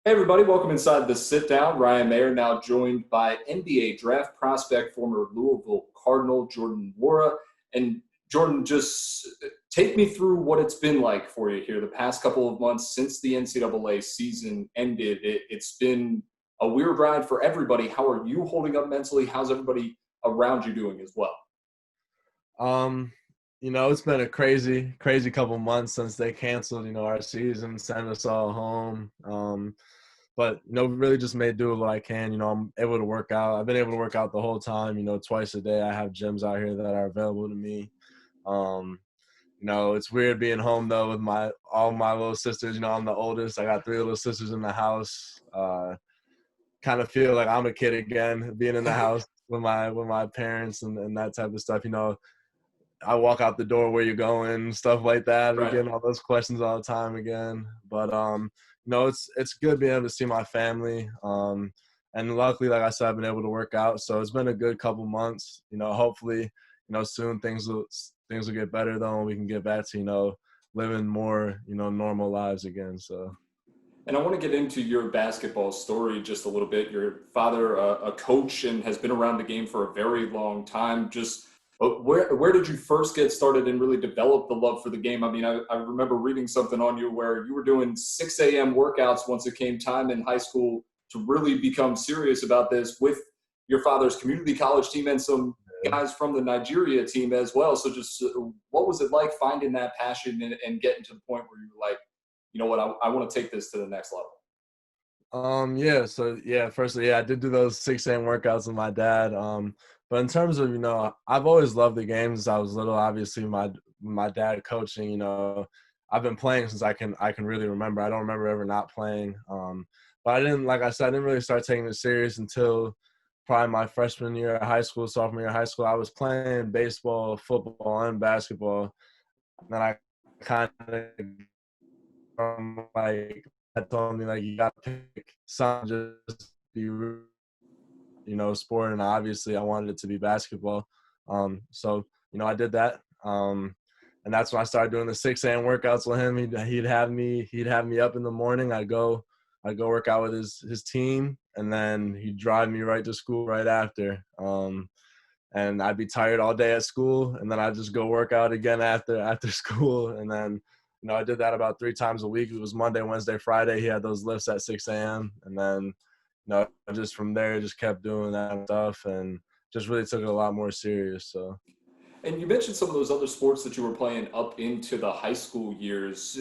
Hey everybody, welcome inside the sit down. Ryan Mayer now joined by NBA draft prospect, former Louisville Cardinal Jordan Nwora. And Jordan, just take me through what it's been like for you here the past couple of months since the NCAA season ended. It's been a weird ride for everybody. How are you holding up mentally? How's everybody around you doing as well? Um, it's been a crazy couple months since they canceled, our season, sent us all home. But really just made do with what I can. I'm able to work out. I've been able to work out the whole time, twice a day. I have gyms out here that are available to me. Um, it's weird being home though with all my little sisters. I'm the oldest. I got three little sisters in the house. Kind of feel like I'm a kid again, being in the house with my parents and that type of stuff. I walk out the door, where you going, stuff like that. Right. Again, all those questions all the time again. But it's good being able to see my family. And luckily, like I said, I've been able to work out. So it's been a good couple months. Hopefully, soon things will get better though, and we can get back to living more normal lives again. So. And I want to get into your basketball story just a little bit. Your father, a coach, and has been around the game for a very long time. Just where did you first get started and really develop the love for the game? I mean, I remember reading something on you where you were doing 6 a.m. workouts once it came time in high school to really become serious about this with your father's community college team and some guys from the Nigeria team as well. So just what was it like finding that passion and getting to the point where you were like, you know what, I want to take this to the next level? Firstly, I did do those 6 a.m. workouts with my dad. But in terms of, I've always loved the game since I was little. Obviously, my dad coaching, I've been playing since I can really remember. I don't remember ever not playing. But like I said, I didn't really start taking it serious until probably my freshman year of high school, sophomore year of high school. I was playing baseball, football, and basketball. And then I kind of like that told me like you got to pick something, just be sport, and obviously I wanted it to be basketball. So I did that, and that's when I started doing the 6 a.m. workouts with him. He'd have me up in the morning. I'd go work out with his team, and then he'd drive me right to school right after. And I'd be tired all day at school, and then I'd just go work out again after school, and then I did that about 3 times a week. It was Monday, Wednesday, Friday. He had those lifts at 6 a.m. And then, just from there, just kept doing that stuff and just really took it a lot more serious. So. And you mentioned some of those other sports that you were playing up into the high school years.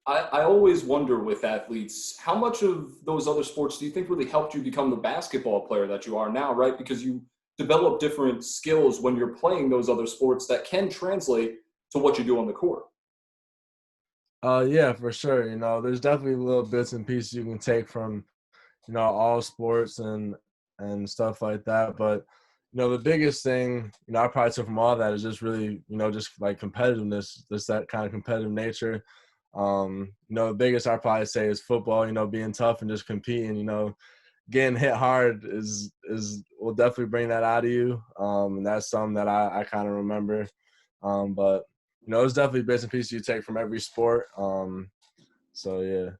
I always wonder with athletes, how much of those other sports do you think really helped you become the basketball player that you are now, right? Because you develop different skills when you're playing those other sports that can translate to what you do on the court. Yeah, for sure. There's definitely little bits and pieces you can take from, all sports and stuff like that. But, the biggest thing, I probably took from all that is just really, just like competitiveness, just that kind of competitive nature. The biggest I probably say is football, being tough and just competing, getting hit hard will definitely bring that out of you. And that's something that I kind of remember. But it's definitely bits and pieces you take from every sport. So yeah.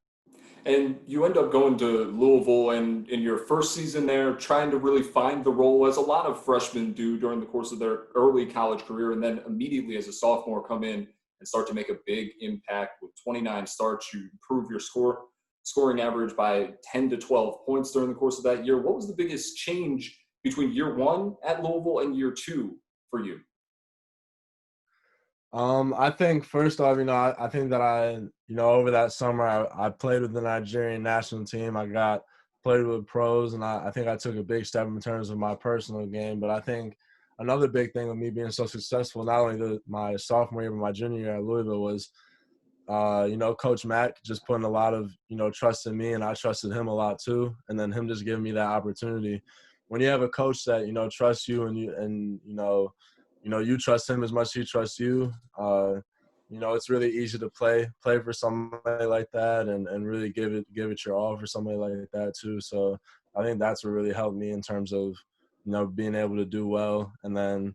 And you end up going to Louisville, and in your first season there, trying to really find the role as a lot of freshmen do during the course of their early college career, and then immediately as a sophomore come in and start to make a big impact with 29 starts. You improve your scoring average by 10 to 12 points during the course of that year. What was the biggest change between year one at Louisville and year two for you? I think first off, I think that over that summer, I played with the Nigerian national team. Played with pros, and I think I took a big step in terms of my personal game. But I think another big thing with me being so successful, not only my sophomore year, but my junior year at Louisville was, Coach Mack just putting a lot of, trust in me, and I trusted him a lot too. And then him just giving me that opportunity. When you have a coach that, trusts you and you trust him as much as he trusts you. It's really easy to play for somebody like that and really give it your all for somebody like that too. So I think that's what really helped me in terms of, being able to do well. And then,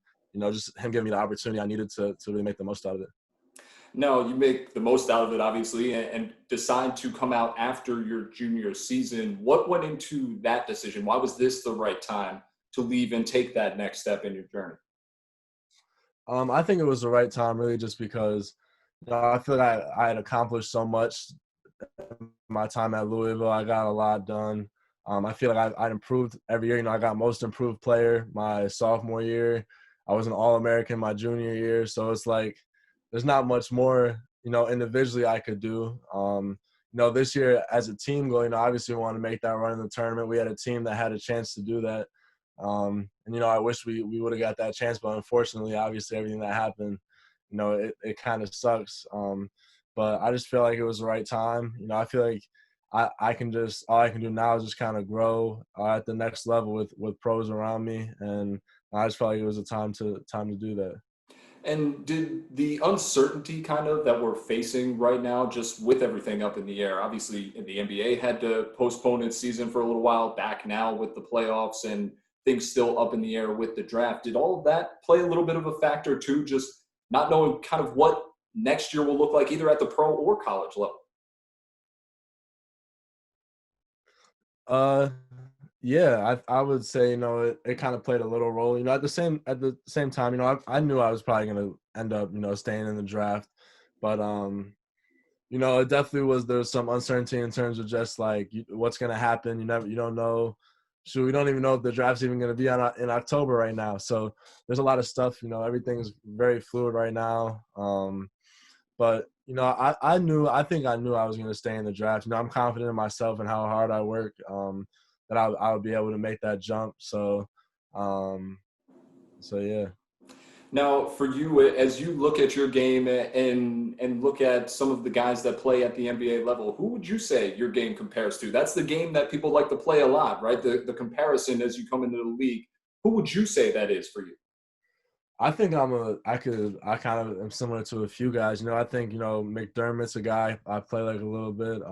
just him giving me the opportunity I needed to really make the most out of it. No, you make the most out of it, obviously, and decide to come out after your junior season. What went into that decision? Why was this the right time to leave and take that next step in your journey? I think it was the right time, really, just because I feel like I had accomplished so much in my time at Louisville. I got a lot done. I feel like I improved every year. I got most improved player my sophomore year. I was an All-American my junior year. So it's like there's not much more, individually I could do. This year as a team goal, obviously we want to make that run in the tournament. We had a team that had a chance to do that. I wish we would have got that chance, but unfortunately, obviously everything that happened, it kind of sucks. But I just feel like it was the right time. I feel like I can just all I can do now is just kind of grow at the next level with pros around me, and I just felt like it was a time to do that. And did the uncertainty kind of that we're facing right now, just with everything up in the air, obviously the NBA had to postpone its season for a little while, back now with the playoffs and things still up in the air with the draft, did all of that play a little bit of a factor too, just not knowing kind of what next year will look like either at the pro or college level? Uh, yeah, I would say it kind of played a little role. At the same time, I knew I was probably gonna end up staying in the draft, but it definitely was. There's some uncertainty in terms of just like what's gonna happen. You don't know. So we don't even know if the draft's even gonna be in October right now. So there's a lot of stuff. Everything's very fluid right now. But I think I knew I was going to stay in the draft. I'm confident in myself and how hard I work. That I would be able to make that jump. Um, so yeah. Now, for you, as you look at your game and look at some of the guys that play at the NBA level, who would you say your game compares to? That's the game that people like to play a lot, right? The comparison as you come into the league. Who would you say that is for you? I think I kind of am similar to a few guys. I think, McDermott's a guy I play like a little bit.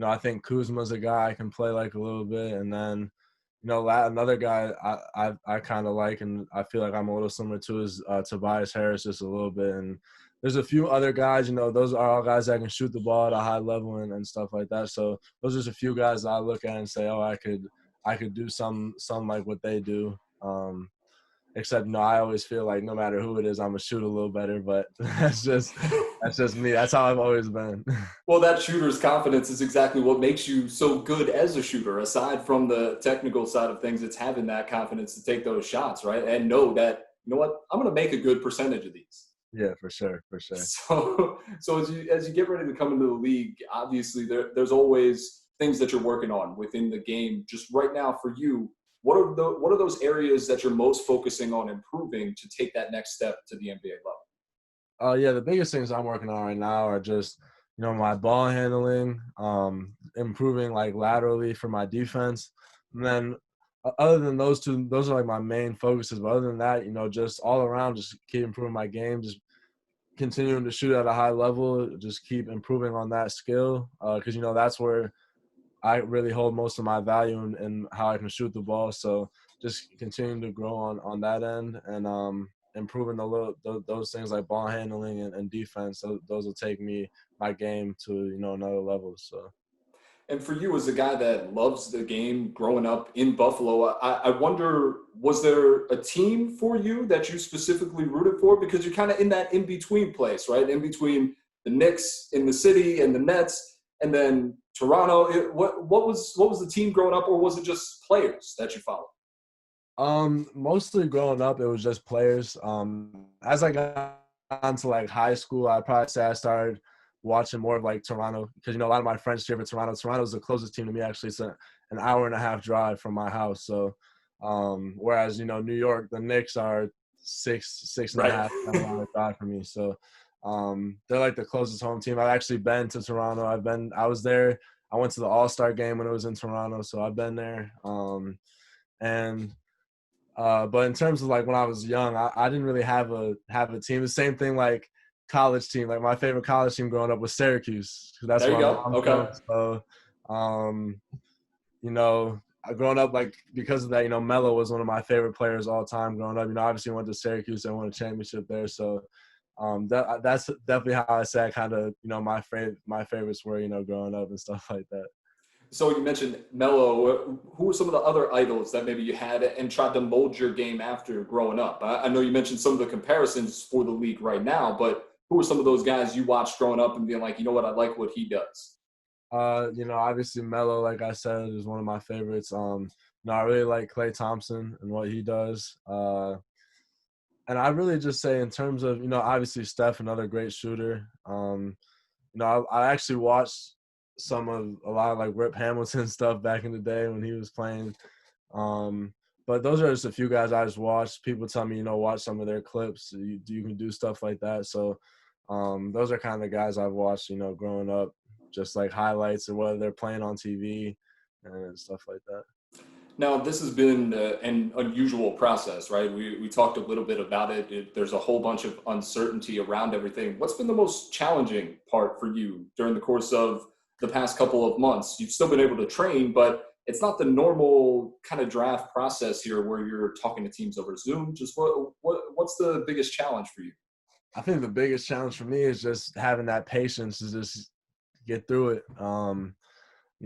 I think Kuzma's a guy I can play like a little bit. And then, another guy I kind of like and I feel like I'm a little similar to is Tobias Harris just a little bit. And there's a few other guys, those are all guys that can shoot the ball at a high level and stuff like that. So those are just a few guys that I look at and say, oh, I could do some like what they do. Except no, I always feel like no matter who it is, I'm gonna shoot a little better. But that's just me. That's how I've always been. Well, that shooter's confidence is exactly what makes you so good as a shooter. Aside from the technical side of things, it's having that confidence to take those shots, right? And know that, you know what, I'm going to make a good percentage of these. Yeah, for sure, for sure. So as you get ready to come into the league, obviously there's always things that you're working on within the game. Just right now for you, what are those areas that you're most focusing on improving to take that next step to the NBA level? Yeah, the biggest things I'm working on right now are just my ball handling, improving like laterally for my defense, and then other than those two, those are like my main focuses. But other than that, just all around, just keep improving my game, just continuing to shoot at a high level, just keep improving on that skill, because that's where I really hold most of my value in how I can shoot the ball. So just continuing to grow on that end and improving those things like ball handling and defense. Those will take my game to another level. So. And for you, as a guy that loves the game growing up in Buffalo, I wonder, was there a team for you that you specifically rooted for? Because you're kind of in that in between place, right? In between the Knicks in the city and the Nets, and then Toronto. What was the team growing up, or was it just players that you followed? Mostly growing up, it was just players. As I got into like high school, I probably say I started watching more of like Toronto because a lot of my friends cheer for Toronto. Toronto's the closest team to me. Actually, it's an hour and a half drive from my house. So, whereas New York, the Knicks are six and a Right. half 7 hour drive for me. So, they're like the closest home team. I've actually been to Toronto. I was there. I went to the All-Star game when it was in Toronto, so I've been there. And but in terms of like when I was young, I didn't really have a team. The same thing like college team. Like my favorite college team growing up was Syracuse. That's There you where go. I'm Okay. from. So, um, I growing up like because of that, Melo was one of my favorite players all time growing up. Obviously went to Syracuse and won a championship there. So, That's definitely how I said kind of, my favorites were, growing up and stuff like that. So you mentioned Melo. Who were some of the other idols that maybe you had and tried to mold your game after growing up? I know you mentioned some of the comparisons for the league right now, but who were some of those guys you watched growing up and being like, you know what, I like what he does? Obviously Melo, like I said, is one of my favorites. I really like Klay Thompson and what he does. And I really just say in terms of, obviously Steph, another great shooter. I actually watched a lot of like Rip Hamilton stuff back in the day when he was playing. But those are just a few guys I just watched. People tell me, watch some of their clips. You can do stuff like that. So those are kind of the guys I've watched, growing up, just like highlights or whether they're playing on TV and stuff like that. Now, this has been an unusual process, right? We talked a little bit about it. There's a whole bunch of uncertainty around everything. What's been the most challenging part for you during the course of the past couple of months? You've still been able to train, but it's not the normal kind of draft process here where you're talking to teams over Zoom. Just what's the biggest challenge for you? I think the biggest challenge for me is just having that patience to just get through it.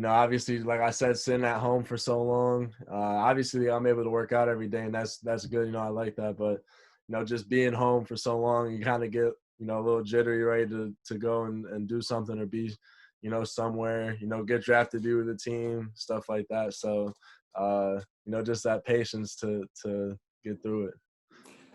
Obviously, like I said, sitting at home for so long. Obviously, I'm able to work out every day, and that's good. I like that. But just being home for so long, you kind of get a little jittery, ready to go and do something or be somewhere. Get drafted, be with the team, stuff like that. So, just that patience to get through it.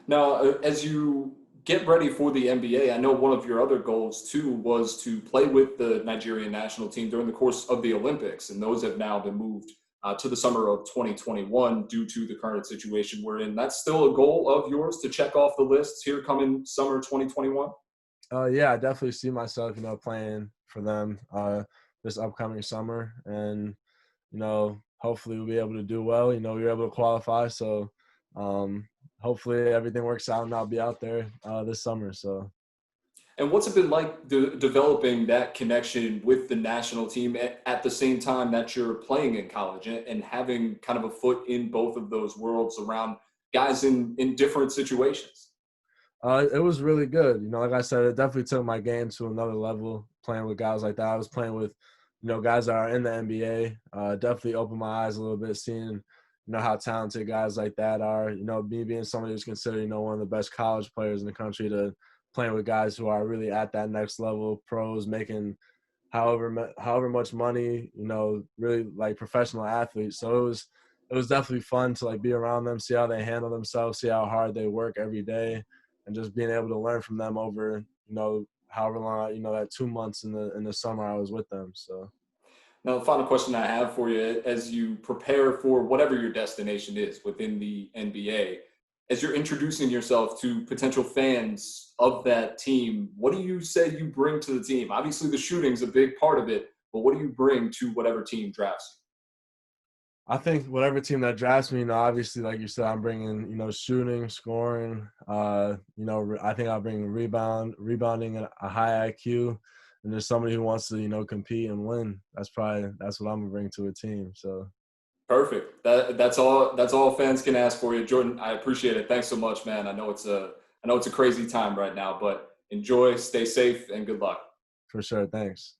Now, as you get ready for the NBA, I know one of your other goals too was to play with the Nigerian national team during the course of the Olympics, and those have now been moved to the summer of 2021 due to the current situation we're in. That's still a goal of yours to check off the lists here coming summer 2021? Yeah, I definitely see myself, playing for them this upcoming summer, and hopefully we'll be able to do well. We're able to qualify, so hopefully everything works out and I'll be out there this summer. So. And what's it been like developing that connection with the national team at the same time that you're playing in college and having kind of a foot in both of those worlds around guys in different situations? It was really good. Like I said, it definitely took my game to another level playing with guys like that. I was playing with, guys that are in the NBA. Definitely opened my eyes a little bit, seeing, how talented guys like that are. Me being somebody who's considered, one of the best college players in the country, to playing with guys who are really at that next level, pros, making however much money, really like professional athletes. So it was definitely fun to like be around them, see how they handle themselves, see how hard they work every day, and just being able to learn from them over, however long, that 2 months in the summer I was with them. So. Now, the final question I have for you, as you prepare for whatever your destination is within the NBA, as you're introducing yourself to potential fans of that team, what do you say you bring to the team? Obviously, the shooting's a big part of it, but what do you bring to whatever team drafts I think whatever team that drafts me, obviously, like you said, I'm bringing, shooting, scoring. I think I'll bring rebounding, and a high IQ, and there's somebody who wants to, compete and win. That's what I'm gonna bring to a team. So. Perfect. That's all. That's all fans can ask for you, Jordan. I appreciate it. Thanks so much, man. I know it's a crazy time right now, but enjoy, stay safe, and good luck. For sure. Thanks.